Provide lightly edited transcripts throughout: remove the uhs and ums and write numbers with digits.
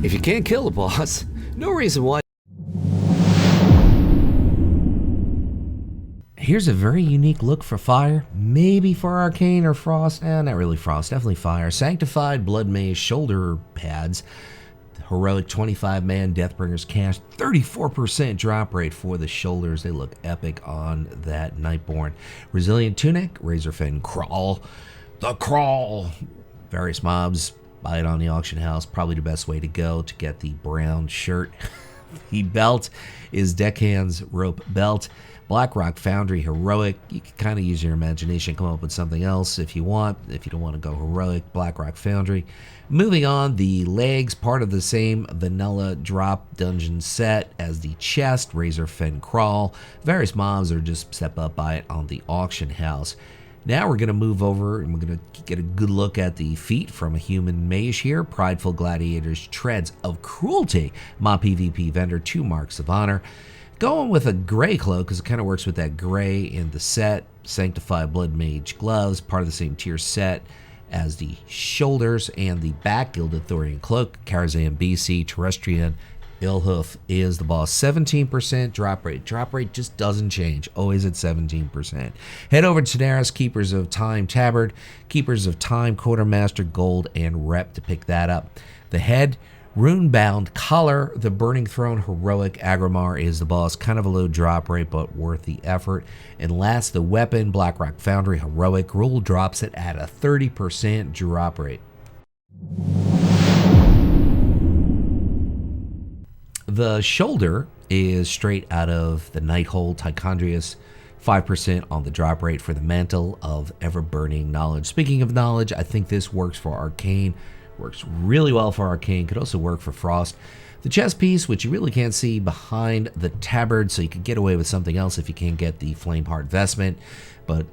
If you can't kill the boss, no reason why. Here's a very unique look for Fire, maybe for Arcane or Frost, not really Frost, definitely Fire. Sanctified Blood Mage shoulder pads, heroic 25-man Deathbringers cast, 34% drop rate for the shoulders. They look epic on that Nightborn. Resilient Tunic, Razorfen Crawl, the Crawl. Various mobs, buy it on the auction house, probably the best way to go to get the brown shirt. The belt is Deckhand's Rope Belt. Blackrock Foundry Heroic. You can kind of use your imagination, come up with something else if you want. If you don't want to go heroic, Blackrock Foundry. Moving on, the legs, part of the same vanilla drop dungeon set as the chest, Razorfen Crawl. Various mobs are just step up by it on the auction house. Now we're going to move over and we're going to get a good look at the feat from a human mage here. Prideful Gladiator's Treads of Cruelty. Mob PvP vendor, 2 marks of honor. Going with a gray cloak because it kind of works with that gray in the set. Sanctified Blood Mage gloves, part of the same tier set as the shoulders and the back. Gilded Thorian cloak. Karazhan BC Terrestrian Illhoof is the boss. 17% drop rate. Drop rate just doesn't change. Always at 17%. Head over to Daenerys Keepers of Time Tabard, Keepers of Time Quartermaster Gold and Rep to pick that up. The head, Runebound Collar, the Burning Throne Heroic Agrimar is the boss. Kind of a low drop rate, but worth the effort. And last, the weapon, Blackrock Foundry Heroic. Rule drops it at a 30% drop rate. The shoulder is straight out of the Nighthold Tichondrius. 5% on the drop rate for the Mantle of Ever-Burning Knowledge. Speaking of knowledge, I think this works for Arcane. Works really well for Arcane, could also work for Frost. The chest piece, which you really can't see behind the tabard, so you could get away with something else if you can't get the Flameheart vestment. But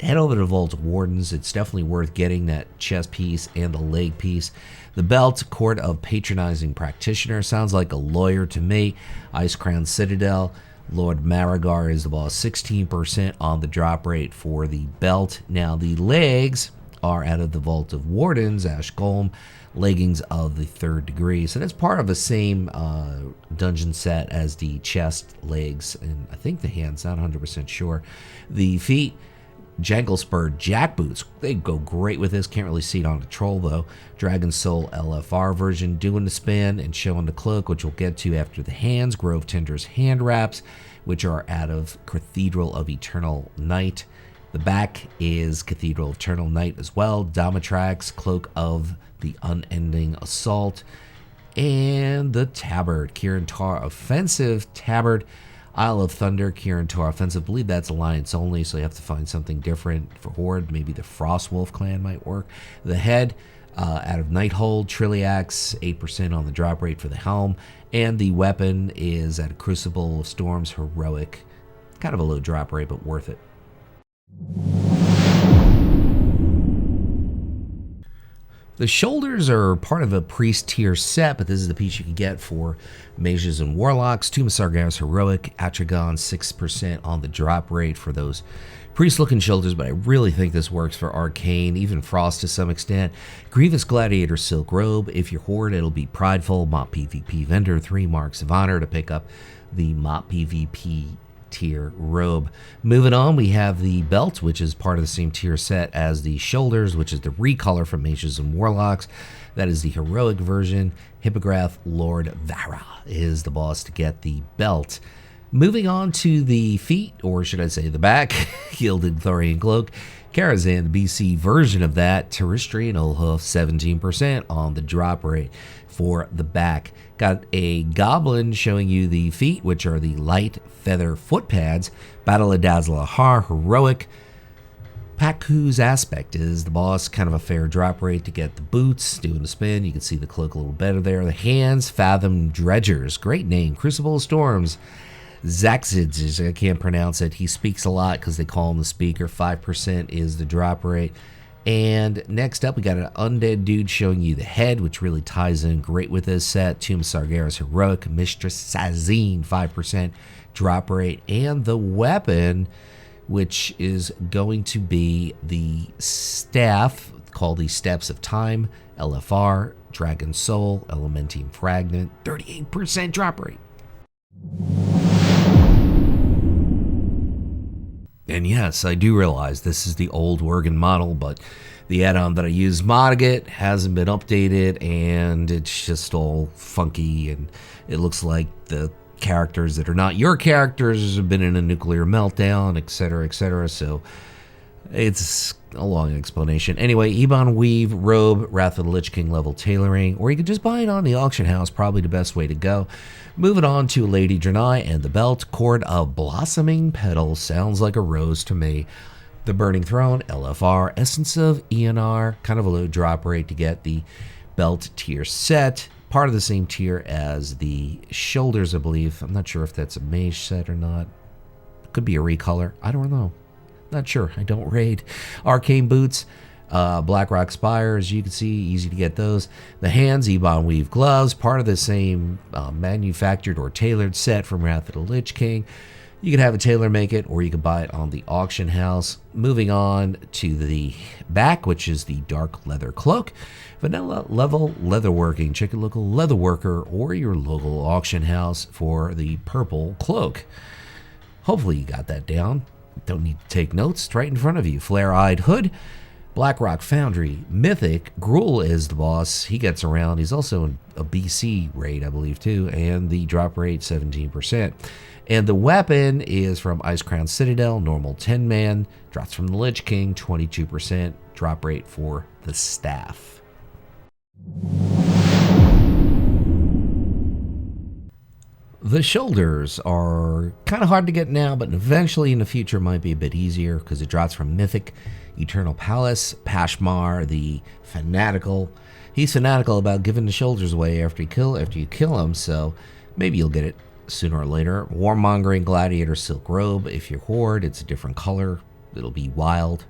head over to Vault of Wardens, it's definitely worth getting that chest piece and the leg piece. The belt, Court of Patronizing Practitioner, sounds like a lawyer to me. Ice Crown Citadel, Lord Marigar is the boss. 16% on the drop rate for the belt. Now the legs are out of the Vault of Wardens, Ash Golem, leggings of the 3rd degree. So that's part of the same dungeon set as the chest, legs, and I think the hands, not 100% sure. The feet, Jangle Spur Jackboots. They go great with this. Can't really see it on the troll though. Dragon Soul LFR version, doing the spin and showing the cloak, which we'll get to after the hands. Grove Tinder's hand wraps, which are out of Cathedral of Eternal Night. The back is Cathedral of Eternal Night as well. Domitrax, Cloak of the Unending Assault. And the Tabard, Kirin Tar Offensive Tabard. Isle of Thunder, Kirin Tar Offensive. I believe that's Alliance only, so you have to find something different for Horde. Maybe the Frostwolf clan might work. The head, out of Nighthold, Trilliax, 8% on the drop rate for the helm. And the weapon is at a Crucible of Storms Heroic. Kind of a low drop rate, but worth it. The shoulders are part of a priest tier set, but this is the piece you can get for mages and warlocks. Tomb of Sargeras Heroic, Atragon, 6% on the drop rate for those priest-looking shoulders, but I really think this works for Arcane, even Frost to some extent. Grievous Gladiator Silk Robe. If you're Horde, it'll be Prideful. Mop PvP vendor, 3 marks of honor to pick up the Mop PvP tier robe. Moving on, we have the belt, which is part of the same tier set as the shoulders, which is the recolor from mages and warlocks. That is the heroic version. Hippogriff Lord Vara is the boss to get the belt. Moving on to the feet, or should I say the back, Gilded Thorian Cloak. Karazhan, the BC version of that. Terrestrian Illhoof, 17% on the drop rate for the back. Got a goblin showing you the feet, which are the light feather foot pads. Battle of Dazlahar Heroic. Paku's Aspect is the boss, kind of a fair drop rate to get the boots, doing the spin. You can see the cloak a little better there. The hands, Fathom Dredgers, great name. Crucible of Storms. Zaxids, I can't pronounce it. He speaks a lot because they call him the speaker. 5% is the drop rate. And next up, we got an undead dude showing you the head, which really ties in great with this set. Tomb of Sargeras Heroic, Mistress Sazine, 5% drop rate. And the weapon, which is going to be the staff called the Steps of Time, LFR, Dragon Soul, Elementine Fragment, 38% drop rate. And yes, I do realize this is the old Worgen model, but the add-on that I use, Modget, hasn't been updated, and it's just all funky, and it looks like the characters that are not your characters have been in a nuclear meltdown, etc., etc., so it's a long explanation. Anyway, Ebon Weave, Robe, Wrath of the Lich King level tailoring, or you could just buy it on the auction house, probably the best way to go. Moving on to Lady Draenei and the belt, Cord of Blossoming Petals, sounds like a rose to me. The Burning Throne, LFR, Essence of ENR, kind of a low drop rate to get the belt tier set. Part of the same tier as the shoulders, I believe. I'm not sure if that's a mage set or not. Could be a recolor. I don't know. Not sure. I don't raid. Arcane boots, Blackrock Spire, as you can see, easy to get those. The hands, Ebon Weave gloves, part of the same manufactured or tailored set from Wrath of the Lich King. You can have a tailor make it, or you can buy it on the auction house. Moving on to the back, which is the dark leather cloak. Vanilla level leatherworking. Check your local leatherworker or your local auction house for the purple cloak. Hopefully you got that down. Don't need to take notes. It's right in front of you. Flare-eyed hood. Blackrock Foundry. Mythic. Gruul is the boss. He gets around. He's also in a BC raid, I believe, too. And the drop rate, 17%. And the weapon is from Icecrown Citadel. Normal 10-man. Drops from the Lich King, 22%. Drop rate for the staff. The shoulders are kind of hard to get now, but eventually in the future might be a bit easier because it drops from Mythic, Eternal Palace, Pashmar, the Fanatical. He's fanatical about giving the shoulders away after you kill him, so maybe you'll get it sooner or later. Warmongering Gladiator Silk Robe. If you're Horde, it's a different color. It'll be wild.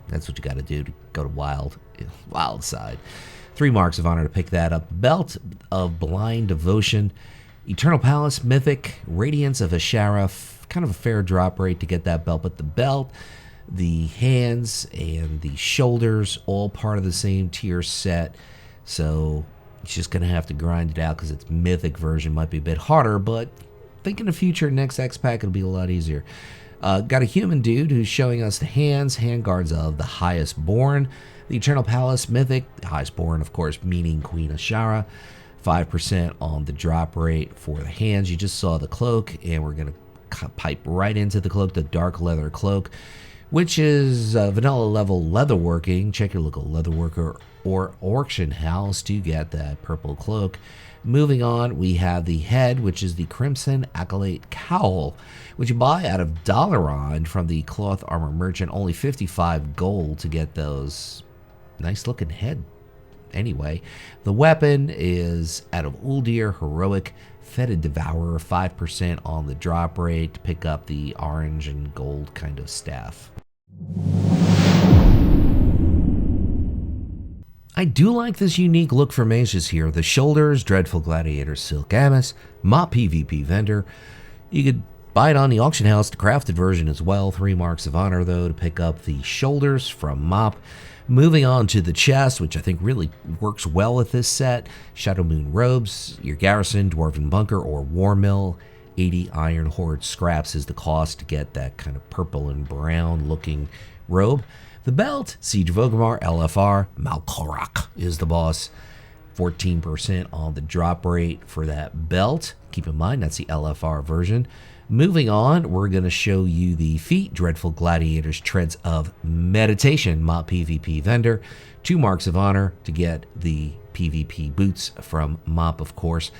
That's what you got to do to go to wild side. 3 marks of honor to pick that up. Belt of Blind Devotion. Eternal Palace, Mythic, Radiance of Ashara, kind of a fair drop rate to get that belt, but the belt, the hands, and the shoulders, all part of the same tier set, so it's just going to have to grind it out because its Mythic version might be a bit harder, but think in the future, next X-Pack, it'll be a lot easier. Got a human dude who's showing us the hands, handguards of the Highest Born, the Eternal Palace, Mythic, the Highest Born, of course, meaning Queen Ashara. 5% on the drop rate for the hands. You just saw the cloak, and we're going to pipe right into the cloak, the dark leather cloak, which is vanilla level leatherworking. Check your local leatherworker or auction house to get that purple cloak. Moving on, we have the head, which is the Crimson Accolade Cowl, which you buy out of Dalaran from the Cloth Armor Merchant. Only 55 gold to get those nice looking head. Anyway, the weapon is out of Uldir, Heroic, Fetid Devourer, 5% on the drop rate to pick up the orange and gold kind of staff. I do like this unique look for mages here. The shoulders, Dreadful Gladiator Silk Amice, Mop PvP Vendor. You could buy it on the auction house, the crafted version as well. 3 marks of honor, though, to pick up the shoulders from Mop. Moving on to the chest, which I think really works well with this set. Shadow Moon Robes, your Garrison, Dwarven Bunker, or War Mill. 80 Iron Horde scraps is the cost to get that kind of purple and brown looking robe. The belt, Siege of Orgrimmar, LFR, Malkorak is the boss. 14% on the drop rate for that belt. Keep in mind, that's the LFR version. Moving on, we're going to show you the feet, Dreadful Gladiator's Treads of Meditation, Mop PvP Vendor. 2 marks of honor to get the PvP boots from Mop, of course.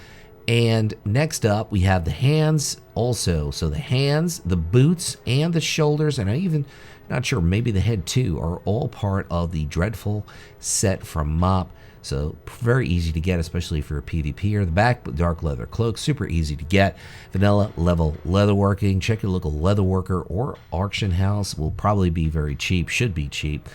And next up, we have the hands also. So the hands, the boots, and the shoulders, and I even, not sure, maybe the head too, are all part of the Dreadful set from Mop. So very easy to get, especially if you're a PvPer. The back, dark leather cloak, super easy to get. Vanilla level leatherworking. Check your local leatherworker or auction house. Will probably be very cheap, should be cheap.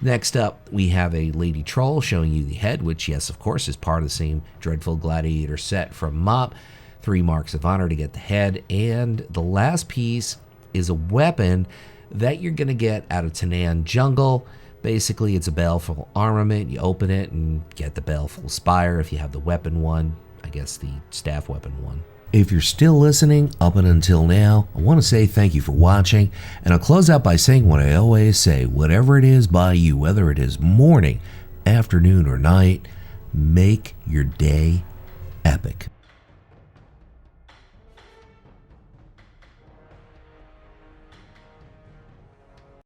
Next up, we have a Lady Troll showing you the head, which, yes, of course, is part of the same Dreadful Gladiator set from Mop. 3 marks of honor to get the head. And the last piece is a weapon that you're going to get out of Tanan Jungle. Basically, it's a baleful armament. You open it and get the baleful Spire if you have the weapon one. I guess the staff weapon one. If you're still listening up and until now, I want to say thank you for watching, and I'll close out by saying what I always say: whatever it is by you, whether it is morning, afternoon, or night, make your day epic.